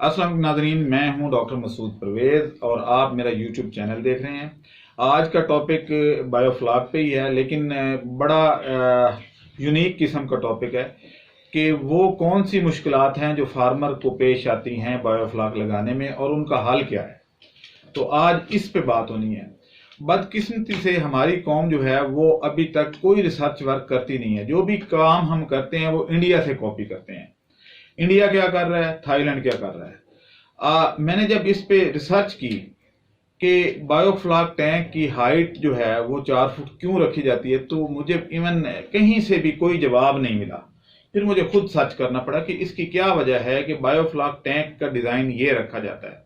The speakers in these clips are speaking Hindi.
अस्सलाम वालेकुम नाज़रीन, मैं हूं डॉक्टर मसूद परवेज़ और आप मेरा यूट्यूब चैनल देख रहे हैं। आज का टॉपिक बायोफ्लाक पे ही है, लेकिन बड़ा यूनिक किस्म का टॉपिक है कि वो कौन सी मुश्किलात हैं जो फार्मर को पेश आती हैं बायोफ्लाक लगाने में और उनका हल क्या है। तो आज इस पे बात होनी है। बदकिस्मती से हमारी कौम जो है वो अभी तक कोई रिसर्च वर्क करती नहीं है। जो भी काम हम करते हैं वो इंडिया से कॉपी करते हैं। इंडिया क्या कर रहा है, थाईलैंड क्या कर रहा है। मैंने जब इस पे रिसर्च की कि बायोफ्लाक टैंक की हाइट जो है वो 4 फुट क्यों रखी जाती है, तो मुझे इवन कहीं से भी कोई जवाब नहीं मिला। फिर मुझे खुद सर्च करना पड़ा कि इसकी क्या वजह है कि बायोफ्लाक टैंक का डिज़ाइन ये रखा जाता है,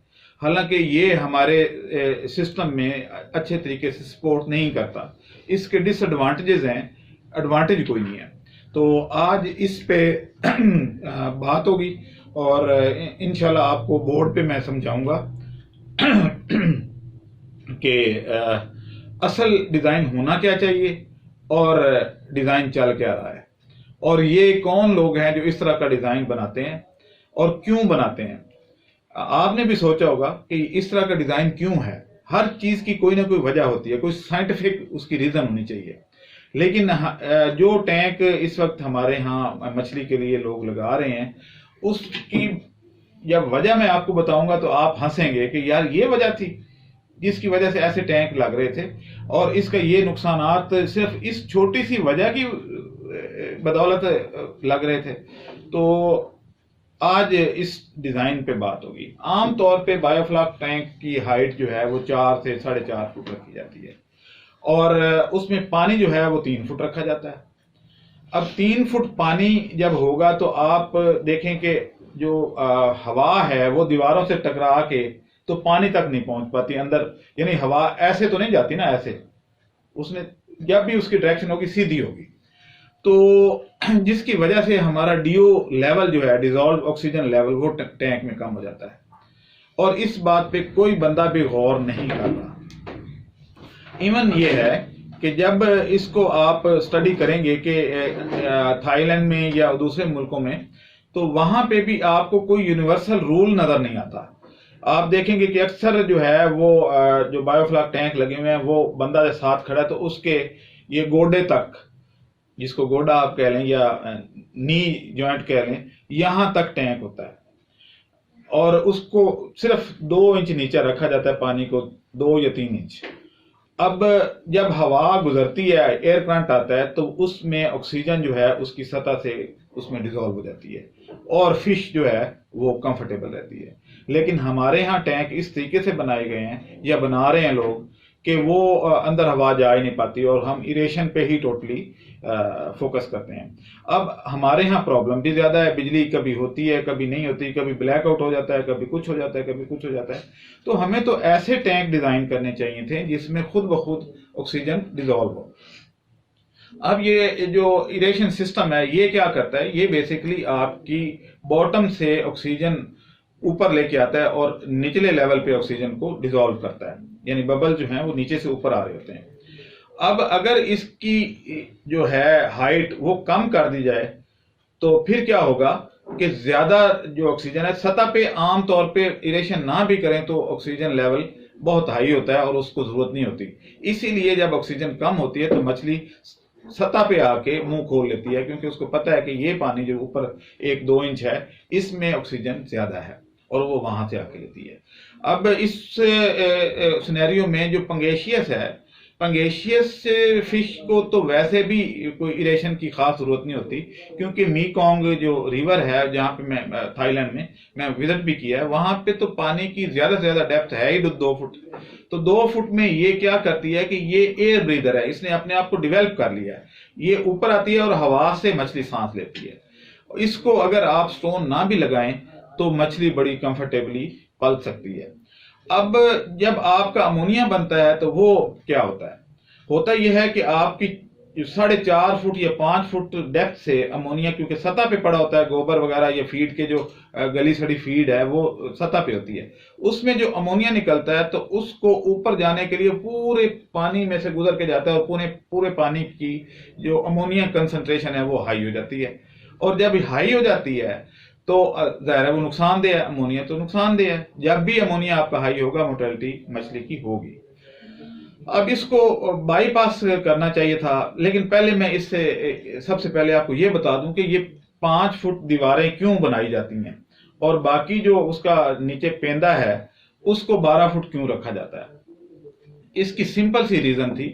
हालांकि ये हमारे सिस्टम में अच्छे तरीके से सपोर्ट नहीं करता। इसके डिसएडवांटेजेस हैं, एडवांटेज कोई नहीं है। तो आज इस पे बात होगी और इंशाल्लाह आपको बोर्ड पे मैं समझाऊंगा कि असल डिज़ाइन होना क्या चाहिए और डिज़ाइन चल क्या रहा है, और ये कौन लोग हैं जो इस तरह का डिज़ाइन बनाते हैं और क्यों बनाते हैं। आपने भी सोचा होगा कि इस तरह का डिज़ाइन क्यों है। हर चीज़ की कोई ना कोई वजह होती है, कोई साइंटिफिक उसकी रीज़न होनी चाहिए। लेकिन जो टैंक इस वक्त हमारे यहाँ मछली के लिए लोग लगा रहे हैं, उसकी जब वजह मैं आपको बताऊंगा तो आप हंसेंगे कि यार ये वजह थी जिसकी वजह से ऐसे टैंक लग रहे थे, और इसका ये नुकसानात सिर्फ इस छोटी सी वजह की बदौलत लग रहे थे। तो आज इस डिज़ाइन पे बात होगी। आमतौर पे बायोफ्लाक टैंक की हाइट जो है वो 4 से 4.5 फुट रखी जाती है और उसमें पानी जो है वो 3 फुट रखा जाता है। अब 3 फुट पानी जब होगा तो आप देखें कि जो हवा है वो दीवारों से टकरा के तो पानी तक नहीं पहुंच पाती अंदर, यानी हवा ऐसे तो नहीं जाती ना, ऐसे उसने जब भी उसकी डायरेक्शन होगी सीधी होगी, तो जिसकी वजह से हमारा डीओ लेवल जो है, डिजॉल्व ऑक्सीजन लेवल, वो टैंक में कम हो जाता है और इस बात पे कोई बंदा भी गौर नहीं कर रहा। इवन ये है कि जब इसको आप स्टडी करेंगे कि थाईलैंड में या दूसरे मुल्कों में, तो वहां पे भी आपको कोई यूनिवर्सल रूल नजर नहीं आता। आप देखेंगे कि अक्सर जो है वो जो बायोफ्लाक टैंक लगे हुए हैं वो बंदा के साथ खड़ा है तो उसके ये गोडे तक, जिसको गोडा आप कह लें या नी जॉइंट कह लें, यहां तक टैंक होता है और उसको सिर्फ 2 इंच नीचे रखा जाता है, पानी को 2 या 3 इंच। अब जब हवा गुजरती है, एयर करंट आता है, तो उसमें ऑक्सीजन जो है उसकी सतह से उसमें डिजॉल्व हो जाती है और फिश जो है वो कंफर्टेबल रहती है। लेकिन हमारे यहाँ टैंक इस तरीके से बनाए गए हैं या बना रहे हैं लोग कि वो अंदर हवा जा ही नहीं पाती और हम इरेशन पे ही टोटली फोकस करते हैं। अब हमारे यहाँ प्रॉब्लम भी ज्यादा है, बिजली कभी होती है कभी नहीं होती, कभी ब्लैकआउट हो जाता है, कभी कुछ हो जाता है, कभी कुछ हो जाता है। तो हमें तो ऐसे टैंक डिजाइन करने चाहिए थे जिसमें खुद ब खुद ऑक्सीजन डिजॉल्व हो। अब ये जो इरेशन सिस्टम है ये क्या करता है, ये बेसिकली आपकी बॉटम से ऑक्सीजन ऊपर लेके आता है और निचले लेवल पे ऑक्सीजन को डिसॉल्व करता है, यानी बबल जो है वो नीचे से ऊपर आ रहे होते हैं। अब अगर इसकी जो है हाइट वो कम कर दी जाए तो फिर क्या होगा कि ज्यादा जो ऑक्सीजन है सतह पे, आमतौर पे इरेशन ना भी करें तो ऑक्सीजन लेवल बहुत हाई होता है और उसको जरूरत नहीं होती। इसीलिए जब ऑक्सीजन कम होती है तो मछली सतह पे आके मुंह खोल लेती है, क्योंकि उसको पता है कि ये पानी जो ऊपर 1-2 इंच है इसमें ऑक्सीजन ज्यादा है और वो वहां से आके लेती है। अब इस सिनेरियो में जो पंगेशियस है, पंगेशियस फिश को तो वैसे भी कोई इरेशन की खास जरूरत नहीं होती, क्योंकि मीकोंग जो रिवर है जहाँ पे मैं थाईलैंड में मैं विजिट भी किया है, वहां पे तो पानी की ज्यादा से ज्यादा डेप्थ है ही 2 फुट। तो 2 फुट में ये क्या करती है कि ये एयर ब्रीदर है, इसने अपने आप को डिवेल्प कर लिया है, ये ऊपर आती है और हवा से मछली सांस लेती है। इसको अगर आप स्टोन ना भी लगाएं तो मछली बड़ी कंफर्टेबली पल सकती है। अब जब आपका अमोनिया बनता है तो वो क्या होता है यह है कि आपकी 4.5 फुट या 5 फुट डेप्थ से अमोनिया, क्योंकि सतह पे पड़ा होता है, गोबर वगैरह या फीड के जो गली सड़ी फीड है वो सतह पे होती है, उसमें जो अमोनिया निकलता है तो उसको ऊपर जाने के लिए पूरे पानी में से गुजर के जाता है और पूरे पानी की जो अमोनिया कंसंट्रेशन है वो हाई हो जाती है। और जब हाई हो जाती है तो जाहिर है वो नुकसानदेह है, अमोनिया तो नुकसानदेह है। जब भी अमोनिया आपका हाई होगा मोर्टेलिटी मछली की होगी। अब इसको बाईपास करना चाहिए था, लेकिन पहले मैं इससे सबसे पहले आपको ये बता दूं कि ये 5 फुट दीवारें क्यों बनाई जाती हैं और बाकी जो उसका नीचे पेंदा है उसको 12 फुट क्यों रखा जाता है। इसकी सिंपल सी रीजन थी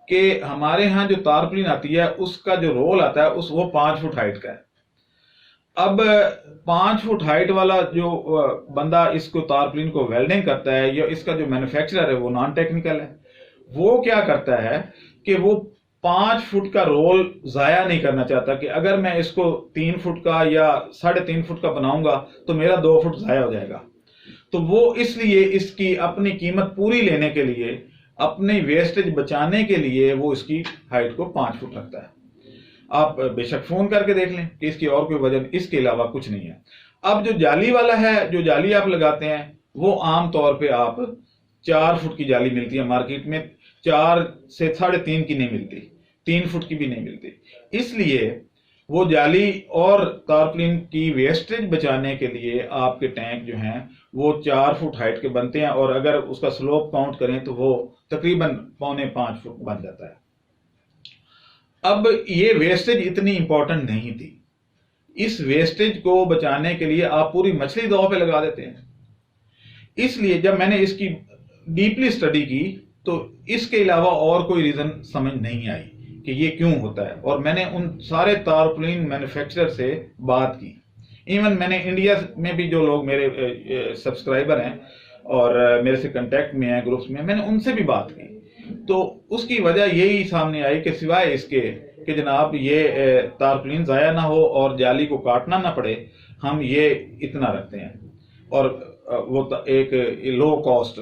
कि हमारे यहाँ जो तारपुलिन आती है उसका जो रोल आता है वो 5 फुट हाइट का है। अब 5 फुट हाइट वाला जो बंदा इसको तारपुलिन को वेल्डिंग करता है या इसका जो मैन्युफैक्चरर है वो नॉन टेक्निकल है। वो क्या करता है कि वो 5 फुट का रोल जाया नहीं करना चाहता कि अगर मैं इसको 3 फुट का या 3.5 फुट का बनाऊंगा तो मेरा 2 फुट जाया हो जाएगा। तो वो इसलिए इसकी अपनी कीमत पूरी लेने के लिए, अपनी वेस्टेज बचाने के लिए वो इसकी हाइट को 5 फुट रखता है। आप बेशक फोन करके देख लें कि इसकी और कोई वजह इसके अलावा कुछ नहीं है। अब जो जाली वाला है, जो जाली आप लगाते हैं वो आमतौर पे आप 4 फुट की जाली मिलती है मार्केट में, 4 से 3.5 की नहीं मिलती, 3 फुट की भी नहीं मिलती। इसलिए वो जाली और तारपुलिन की वेस्टेज बचाने के लिए आपके टैंक जो हैं वो 4 फुट हाइट के बनते हैं और अगर उसका स्लोप काउंट करें तो वो तकरीबन 4.25 फुट बन जाता है। अब ये वेस्टेज इतनी इंपॉर्टेंट नहीं थी। इस वेस्टेज को बचाने के लिए आप पूरी मछली दांव पे लगा देते हैं। इसलिए जब मैंने इसकी डीपली स्टडी की तो इसके अलावा और कोई रीजन समझ नहीं आई कि ये क्यों होता है। और मैंने उन सारे तारपुलिन मैन्युफैक्चरर से बात की। इवन मैंने इंडिया में भी जो लोग मेरे सब्सक्राइबर हैं और मेरे से कांटेक्ट में हैं ग्रुप्स में, मैंने उनसे भी बात की। तो उसकी वजह यही सामने आई कि सिवाय इसके कि जनाब ये तारपुलिन जाया ना हो और जाली को काटना ना पड़े, हम ये इतना रखते हैं और वो एक लो कॉस्ट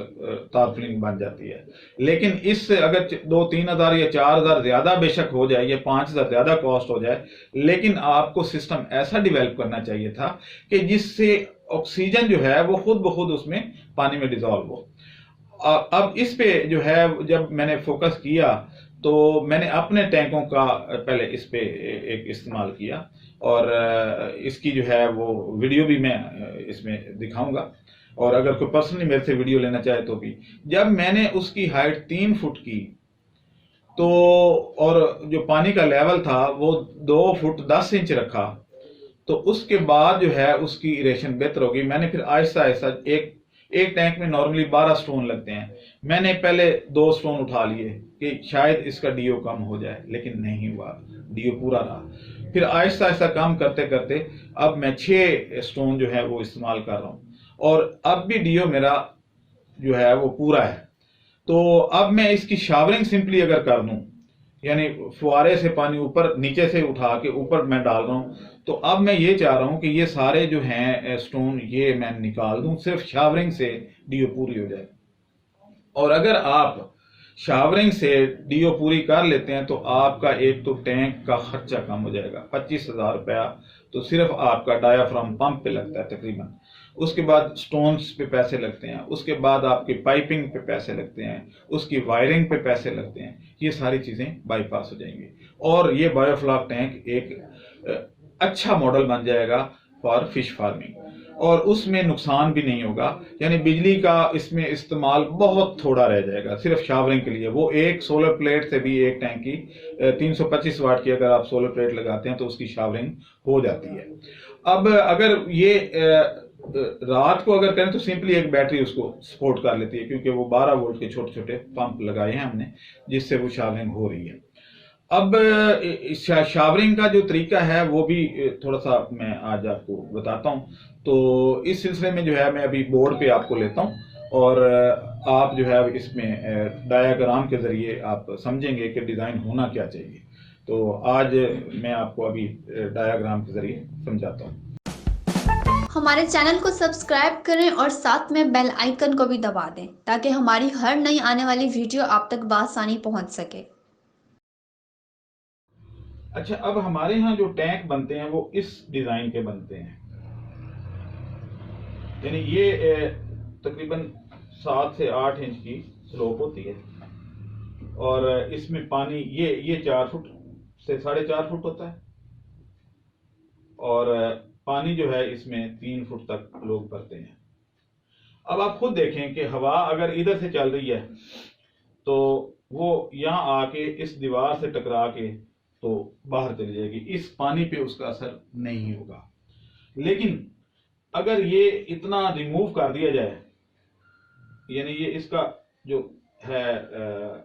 तारपुलिन बन जाती है। लेकिन इससे अगर 2-3 हज़ार या 4 हज़ार ज्यादा बेशक हो जाए या 5 हज़ार ज्यादा कॉस्ट हो जाए, लेकिन आपको सिस्टम ऐसा डिवेलप करना चाहिए था कि जिससे ऑक्सीजन जो है वो खुद ब खुद उसमें पानी में डिजॉल्व हो। अब इस पे जो है जब मैंने फोकस किया तो मैंने अपने टैंकों का पहले इस पे एक इस्तेमाल किया और इसकी जो है वो वीडियो भी मैं इसमें दिखाऊंगा और अगर कोई पर्सनली मेरे से वीडियो लेना चाहे तो भी। जब मैंने उसकी हाइट 3 फुट की तो और जो पानी का लेवल था वो 2 फुट 10 इंच रखा, तो उसके बाद जो है उसकी इरेशन बेहतर होगी। मैंने फिर आहिस्ता आहिस्ता एक टैंक में नॉर्मली 12 स्टोन लगते हैं, मैंने पहले 2 स्टोन उठा लिए कि शायद इसका डीओ कम हो जाए, लेकिन नहीं हुआ, डीओ पूरा रहा। फिर आहिस्ता आहिस्ता कम करते करते अब मैं 6 स्टोन जो है वो इस्तेमाल कर रहा हूं और अब भी डीओ मेरा जो है वो पूरा है। तो अब मैं इसकी शावरिंग सिंपली अगर कर दूं, यानी फुआरे से पानी ऊपर नीचे से उठा के ऊपर मैं डाल रहा हूं, तो अब मैं ये चाह रहा हूं कि ये सारे जो हैं स्टोन ये मैं निकाल दूं, सिर्फ शावरिंग से डीओ पूरी हो जाए। और अगर आप शावरिंग से डीओ पूरी कर लेते हैं तो आपका एक तो टैंक का खर्चा कम हो जाएगा, 25,000 रुपया तो सिर्फ आपका डायाफ्राम पंप पे लगता है तकरीबन। उसके बाद स्टोन्स पे पैसे लगते हैं, उसके बाद आपकी पाइपिंग पे पैसे लगते हैं, उसकी वायरिंग पे पैसे लगते हैं, ये सारी चीजें बाईपास हो जाएंगी और ये बायोफ्लॉक टैंक एक अच्छा मॉडल बन जाएगा फॉर फिश फार्मिंग और उसमें नुकसान भी नहीं होगा। यानी बिजली का इसमें इस्तेमाल बहुत थोड़ा रह जाएगा, सिर्फ शावरिंग के लिए। वो एक सोलर प्लेट से भी एक टैंक की 325 वाट की अगर आप सोलर प्लेट लगाते हैं तो उसकी शावरिंग हो जाती है। अब अगर ये रात को अगर करें तो सिंपली एक बैटरी उसको सपोर्ट कर लेती है, क्योंकि वो 12 वोल्ट के छोटे छोटे पंप लगाए हैं हमने जिससे वो शावरिंग हो रही है। अब शावरिंग का जो तरीका है वो भी थोड़ा सा मैं आज आपको बताता हूं। तो इस सिलसिले में जो है मैं अभी बोर्ड पे आपको लेता हूं और आप जो है इसमें डायाग्राम के जरिए आप समझेंगे कि डिजाइन होना क्या चाहिए। तो आज मैं आपको अभी डायाग्राम के जरिए समझाता हूं। हमारे चैनल को सब्सक्राइब करें और साथ में बेल आइकन को भी दबा दें ताकि हमारी हर नई आने वाली वीडियो आप तक बआसानी पहुंच सके। अच्छा, अब हमारे यहाँ जो टैंक बनते हैं वो इस डिजाइन के बनते हैं, यानी ये तकरीबन 7 से 8 इंच की स्लोप होती है और इसमें पानी ये 4 फुट से 4.5 फुट होता है और पानी जो है इसमें 3 फुट तक लोग भरते हैं। अब आप खुद देखें कि हवा अगर इधर से चल रही है तो वो यहाँ आके इस दीवार से टकरा के तो बाहर चली जाएगी, इस पानी पे उसका असर नहीं होगा। लेकिन अगर ये इतना रिमूव कर दिया जाए, यानी ये इसका जो है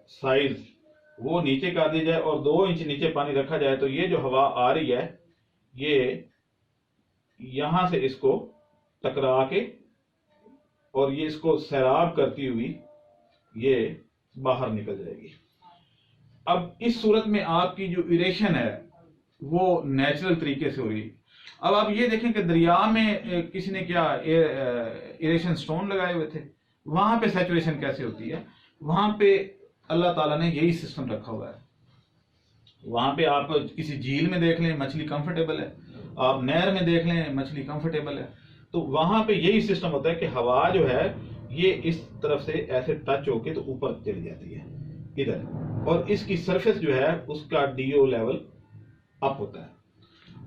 साइज वो नीचे कर दिया जाए और 2 इंच नीचे पानी रखा जाए, तो ये जो हवा आ रही है ये यहां से इसको टकरा के और ये इसको सैराब करती हुई ये बाहर निकल जाएगी। अब इस सूरत में आपकी जो इरेशन है वो नेचुरल तरीके से हो रही है। अब आप ये देखें कि दरिया में किसी ने क्या इरेशन स्टोन लगाए हुए थे, वहां पे सैचुरेशन कैसे होती है, वहां पे अल्लाह ताला ने यही सिस्टम रखा हुआ है। वहां पे आप किसी झील में देख लें मछली कंफर्टेबल है, आप नहर में देख लें मछली कंफर्टेबल है, तो वहां पे यही सिस्टम होता है कि हवा जो है ये इस तरफ से ऐसे टच होके तो ऊपर चली जाती है इधर, और इसकी सरफेस जो है उसका डीओ लेवल अप होता है।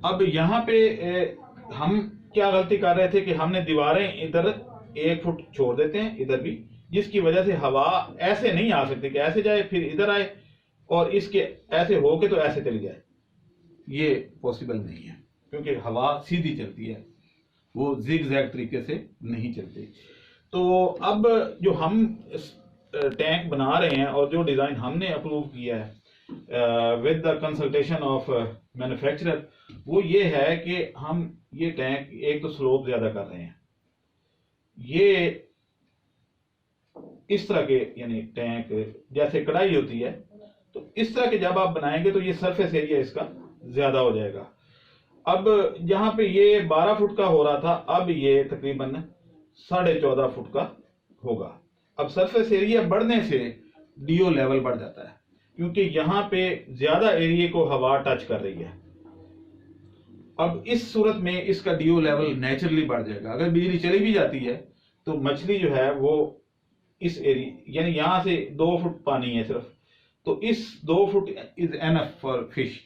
अब यहाँ पे हम क्या गलती कर रहे थे कि हमने दीवारें इधर 1 फुट छोड़ देते हैं इधर भी, जिसकी वजह से हवा ऐसे नहीं आ सकती कि ऐसे जाए फिर इधर आए और इसके ऐसे होके तो ऐसे चली जाए, ये पॉसिबल नहीं है क्योंकि हवा सीधी चलती है, वो जिग जैग तरीके से नहीं चलती। तो अब जो हम टैंक बना रहे हैं और जो डिजाइन हमने अप्रूव किया है with the consultation of manufacturer, वो ये है कि हम ये टैंक एक तो स्लोप ज्यादा कर रहे हैं, ये इस तरह के यानी टैंक जैसे कढ़ाई होती है तो इस तरह के जब आप बनाएंगे तो ये सरफेस एरिया इसका ज्यादा हो जाएगा। अब जहां पे ये 12 फुट का हो रहा था अब ये तकरीबन 14.5 फुट का होगा। अब सरफेस एरिया बढ़ने से डीओ लेवल बढ़ जाता है क्योंकि यहाँ पे ज्यादा एरिया को हवा टच कर रही है। अब इस सूरत में इसका डीओ लेवल नेचुरली बढ़ जाएगा। अगर बिजली चली भी जाती है तो मछली जो है वो इस एरिया यानी यहां से 2 फुट पानी है सिर्फ, तो इस 2 foot is enough for fish,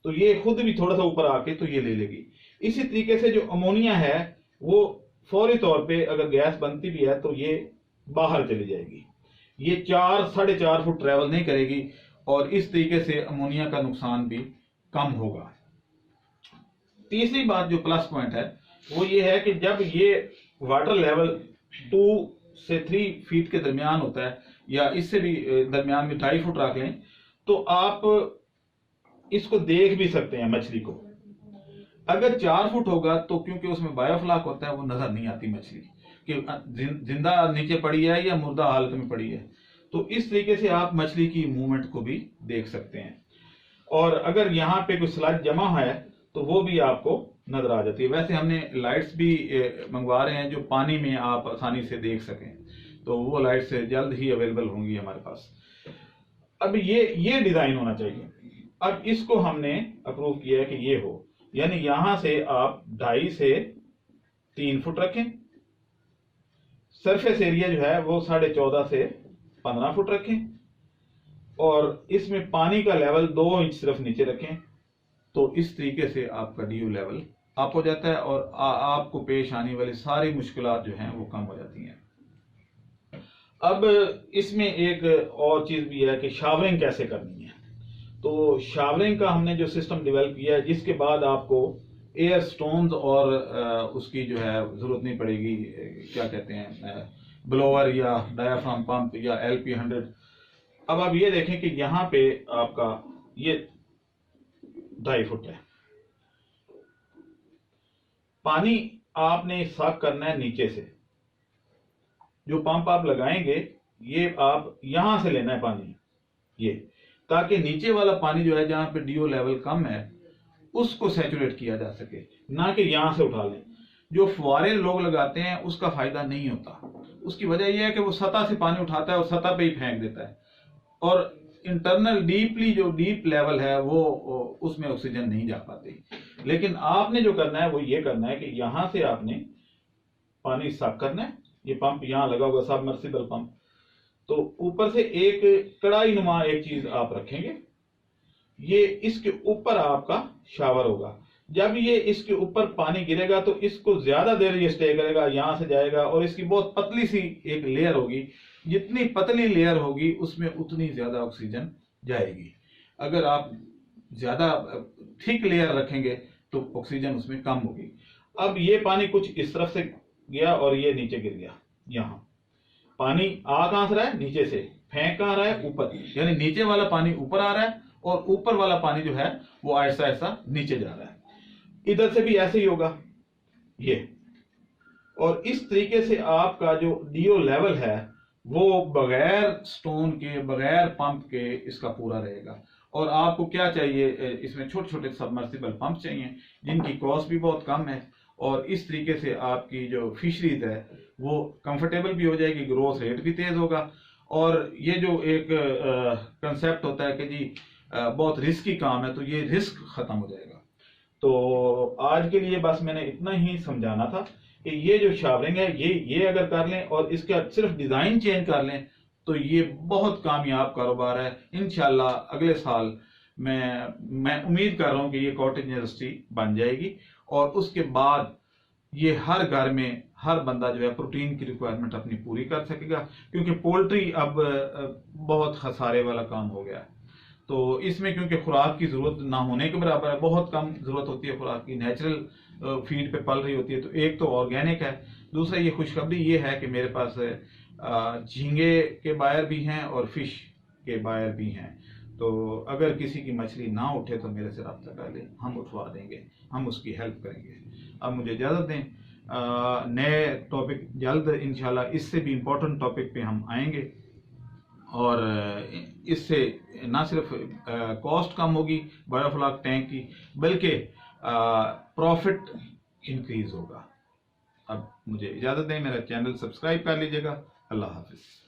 तो ये खुद भी थोड़ा सा ऊपर आके तो ये ले लेगी। इसी तरीके से जो अमोनिया है वो फौरी तौर पे अगर गैस बनती भी है तो ये बाहर चली जाएगी, ये 4-4.5 फुट ट्रेवल नहीं करेगी और इस तरीके से अमोनिया का नुकसान भी कम होगा। तीसरी बात जो प्लस पॉइंट है वो ये है कि जब ये वाटर लेवल 2 से 3 फीट के दरमियान होता है या इससे भी दरमियान में 2.5 फुट रख लें तो आप इसको देख भी सकते हैं मछली को। अगर 4 फुट होगा तो क्योंकि उसमें बायोफ्लाक होता है वो नजर नहीं आती मछली कि जिंदा नीचे पड़ी है या मुर्दा हालत में पड़ी है, तो इस तरीके से आप मछली की मूवमेंट को भी देख सकते हैं। और अगर यहाँ पे कोई स्लज जमा है तो वो भी आपको नजर आ जाती है। वैसे हमने लाइट्स भी मंगवा रहे हैं जो पानी में आप आसानी से देख सकें, तो वो लाइट्स जल्द ही अवेलेबल होंगी हमारे पास। अब ये डिजाइन होना चाहिए। अब इसको हमने अप्रूव किया है कि ये हो, यानी यहां से आप 2.5 से 3 फुट रखें, सरफेस एरिया जो है वो 14.5 से 15 फुट रखें और इसमें पानी का लेवल 2 इंच सिर्फ नीचे रखें, तो इस तरीके से आपका डीयू लेवल अप हो जाता है और आपको पेश आने वाली सारी मुश्किलात जो हैं वो कम हो जाती हैं। अब इसमें एक और चीज भी है कि शावरिंग कैसे करनी है। तो शावरिंग का हमने जो सिस्टम डेवलप किया है जिसके बाद आपको एयर स्टोन्स और उसकी जो है जरूरत नहीं पड़ेगी, क्या कहते हैं ब्लोअर या डायाफ्राम पंप या LP100। अब आप ये देखें कि यहाँ पे आपका ये 2.5 फुट है, पानी आपने साफ करना है नीचे से। जो पंप आप लगाएंगे ये आप यहां से लेना है पानी, ये ताकि नीचे वाला पानी जो है जहां पे डीओ लेवल कम है उसको सैचुरेट किया जा सके, ना कि यहां से उठा लें। जो फुवारे लोग लगाते हैं उसका फायदा नहीं होता। उसकी वजह यह है कि वो सतह से पानी उठाता है और सतह पे ही फेंक देता है और इंटरनल डीपली जो डीप लेवल है वो उसमें ऑक्सीजन नहीं जा पाती। लेकिन आपने जो करना है वो ये करना है कि यहां से आपने पानी साफ करना है। ये पंप यहां लगा होगा सबमर्सिबल पंप, तो ऊपर से एक कड़ाई नुमा एक चीज आप रखेंगे, ये इसके ऊपर आपका शावर होगा। जब ये इसके ऊपर पानी गिरेगा तो इसको ज्यादा देर ये स्टे करेगा, यहां से जाएगा, और इसकी बहुत पतली सी एक लेयर होगी। जितनी पतली लेयर होगी उसमें उतनी ज्यादा ऑक्सीजन जाएगी। अगर आप ज्यादा थिक लेयर रखेंगे तो ऑक्सीजन उसमें कम होगी। अब ये पानी कुछ इस तरफ से गया और ये नीचे गिर गया। यहाँ पानी आ कहां से रहा है? नीचे से। फेंक कहां रहा है? ऊपर। यानी नीचे वाला पानी ऊपर आ रहा है और ऊपर वाला पानी जो है वो आहिस्ता आहिस्ता नीचे जा रहा है। इधर से भी ऐसे ही होगा ये। और इस तरीके से आपका जो डीओ लेवल है वो बगैर स्टोन के, बगैर पंप के इसका पूरा रहेगा। और आपको क्या चाहिए? इसमें छोटे छोटे सबमर्सिबल पंप चाहिए जिनकी कॉस्ट भी बहुत कम है, और इस तरीके से आपकी जो फिशरीज है वो कंफर्टेबल भी हो जाएगी, ग्रोथ रेट भी तेज होगा। और ये जो एक कंसेप्ट होता है कि जी बहुत रिस्की काम है, तो ये रिस्क खत्म हो जाएगा। तो आज के लिए बस मैंने इतना ही समझाना था कि ये जो शावरिंग है ये अगर कर लें और इसका सिर्फ डिजाइन चेंज कर लें तो ये बहुत कामयाब कारोबार है। इंशाल्लाह अगले साल मैं उम्मीद कर रहा हूं कि ये कॉटेज इंडस्ट्री बन जाएगी, और उसके बाद ये हर घर में हर बंदा जो है प्रोटीन की रिक्वायरमेंट अपनी पूरी कर सकेगा, क्योंकि पोल्ट्री अब बहुत खसारे वाला काम हो गया है। तो इसमें क्योंकि खुराक की जरूरत ना होने के बराबर है, बहुत कम जरूरत होती है खुराक की, नेचुरल फीड पे पल रही होती है। तो एक तो ऑर्गेनिक है, दूसरा ये खुशखबरी ये है कि मेरे पास झींगे के बायर भी हैं और फिश के बायर भी हैं। तो अगर किसी की मछली ना उठे तो मेरे से रब्ता कर ले, हम उठवा देंगे, हम उसकी हेल्प करेंगे। अब मुझे इजाज़त दें, नए टॉपिक जल्द इंशाल्लाह इससे भी इम्पोर्टेंट टॉपिक पे हम आएंगे, और इससे ना सिर्फ कॉस्ट कम होगी बायोफ्लॉक टैंक की, बल्कि प्रॉफिट इंक्रीज होगा। अब मुझे इजाज़त दें, मेरा चैनल सब्सक्राइब कर लीजिएगा। अल्लाह हाफिज़।